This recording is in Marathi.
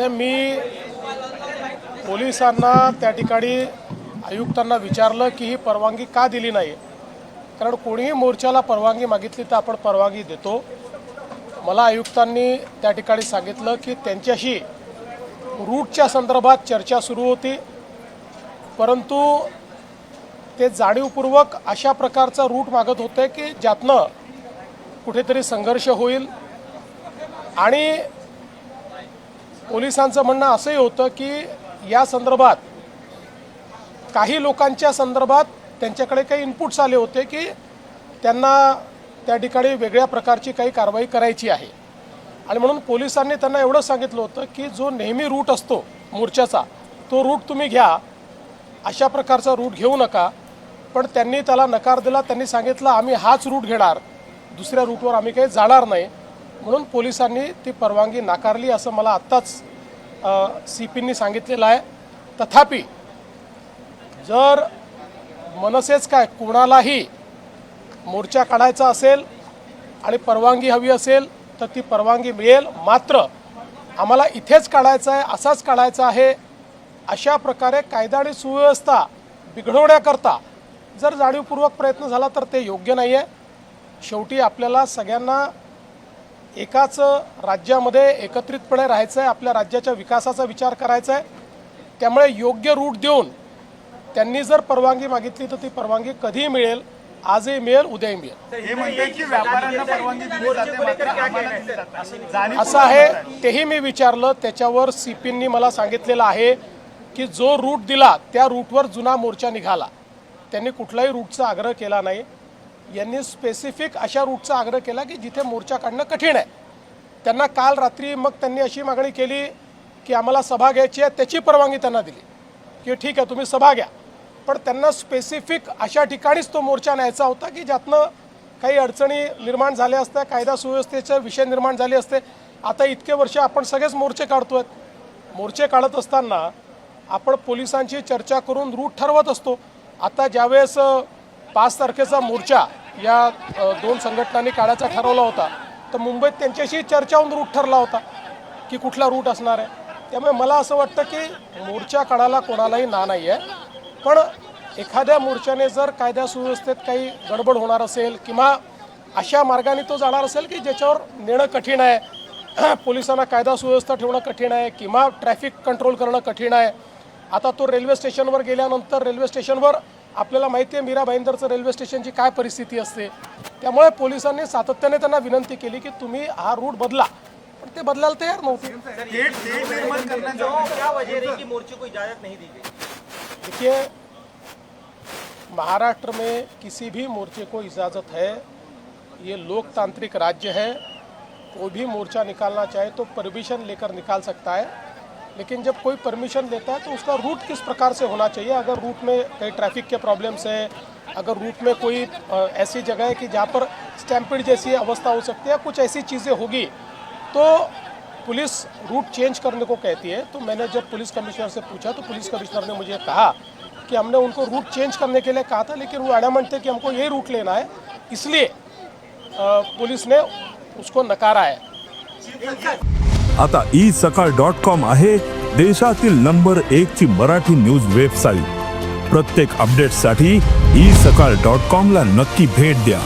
मी पोलिसांना त्या ठिकाणी आयुक्तांना विचारलं की ही परवानगी का दिली नाही, कारण कोणीही मोर्चाला परवानगी मागितली तर आपण परवानगी देतो. मला आयुक्तांनी त्या ठिकाणी सांगितलं की त्यांच्याशी रूटच्या संदर्भात चर्चा सुरू होती, परंतु ते जाणीवपूर्वक अशा प्रकारचा रूट मागत होते की ज्यातनं कुठेतरी संघर्ष होईल. आणि पोलिसांचं म्हणणं असंही होतं की या संदर्भात काही लोकांच्या संदर्भात त्यांच्याकडे काही इनपुट्स आले होते की त्यांना त्या ठिकाणी वेगळ्या प्रकारची काही कारवाई करायची आहे. आणि म्हणून पोलिसांनी त्यांना एवढं सांगितलं होतं की जो नेहमी रूट असतो मोर्चाचा तो रूट तुम्ही घ्या, अशा प्रकारचा रूट घेऊ नका. पण त्यांनी त्याला नकार दिला. त्यांनी सांगितलं आम्ही हाच रूट घेणार, दुसऱ्या रूटवर आम्ही काही जाणार नाही. म्हणून पोलिसांनी ती परवानगी नाकारली असं मला आत्ताच CPंनी सांगितलेलं आहे. तथापि जर मनसेच काय कोणालाही मोर्चा काढायचा असेल आणि परवानगी हवी असेल तर ती परवानगी मिळेल. मात्र आम्हाला इथेच काढायचं आहे, असाच काढायचा आहे, अशा प्रकारे कायदा आणि सुव्यवस्था बिघडवण्याकरता जर जाणीवपूर्वक प्रयत्न झाला तर ते योग्य नाही आहे. शेवटी आपल्याला सगळ्यांना एकाच राज्यामध्ये एकत्रितपणे राहायचं आहे, आपल्या राज्याच्या विकासाचा विचार करायचा आहे. त्यामुळे योग्य रूट देऊन त्यांनी जर परवानगी मागितली तर ती परवानगी कधीही मिळेल, आजही मिळेल, उद्याही मिळेल. हे म्हणते की व्यापाऱ्यांना परवानगी दिली जाते मात्र आम्हाला दिली जाते असं आहे. तेही मी विचारलं. त्याच्यावर CPंनी मला सांगितलेलं आहे की जो रूट दिला त्या रूटवर जुना मोर्चा निघाला. त्यांनी कुठलाही रूटचा आग्रह केला नाही. यांनी स्पेसिफिक अशा रूटचा आग्रह केला की जिथे मोर्चा काढणं कठीण आहे. त्यांना काल रात्री मग त्यांनी अशी मागणी केली की आम्हाला सभा घ्यायची आहे, त्याची परवानगी त्यांना दिली की ठीक आहे तुम्ही सभा घ्या. पण त्यांना स्पेसिफिक अशा ठिकाणीच तो मोर्चा न्यायचा होता की ज्यातनं काही अडचणी निर्माण झाल्या असत्या, कायदा सुव्यवस्थेचे विषय निर्माण झाले असते. आता इतके वर्ष आपण सगळेच मोर्चे काढतोय. मोर्चे काढत असताना आपण पोलिसांची चर्चा करून रूट ठरवत असतो. आता ज्यावेळेस 5 तारखेचा मोर्चा या 2 संघटनांनी काढायचा ठरवला होता तर मुंबईत त्यांच्याशी चर्चा होऊन रूट ठरला होता की कुठला रूट असणार आहे. त्यामुळे मला असं वाटतं की मोर्चा काढायला कोणालाही ना नाही आहे, पण एखाद्या मोर्चाने जर कायदा सुव्यवस्थेत काही गडबड होणार असेल किंवा अशा मार्गाने तो जाणार असेल की ज्याच्यावर नेणं कठीण आहे, पोलिसांना कायदा सुव्यवस्था ठेवणं कठीण आहे किंवा ट्रॅफिक कंट्रोल करणं कठीण आहे. आता तो रेल्वे स्टेशनवर गेल्यानंतर रेल्वे स्टेशनवर आपल्याला माहिती आहे मीरा भाईंदरचं रेल्वे स्टेशनची काय परिस्थिती असते. त्यामुळे पोलिसांनी सातत्याने त्यांना विनंती केली की तुम्ही हा रूट बदला, पण ते बदलायला तयार नव्हते. देखिए, महाराष्ट्र में किसी भी मोर्चे को इजाज़त है, ये लोकतांत्रिक राज्य है. कोई भी मोर्चा निकालना चाहे तो परमिशन लेकर निकाल सकता है, लेकिन जब कोई परमिशन लेता है तो उसका रूट किस प्रकार से होना चाहिए. अगर रूट में कई ट्रैफिक के प्रॉब्लम्स हैं, अगर रूट में कोई ऐसी जगह है कि जहाँ पर स्टैम्पिड जैसी अवस्था हो सकती है, कुछ ऐसी चीज़ें होगी तो पुलिस रूट चेंज करने को कहती है. तो मैंने जब पुलिस कमिश्नर से पूछा तो पुलिस कमिश्नर ने मुझे कहा कि हमने उनको रूट चेंज करने के लिए कहा था, लेकिन वो एडमेंट थे कि हमको ये रूट लेना है, इसलिए पुलिस ने उसको नकारा है. आता isakal.com आहे देशातील नंबर 1 ची मराठी न्यूज वेबसाईट. प्रत्येक अपडेटसाठी isakal.com ला नक्की भेट द्या.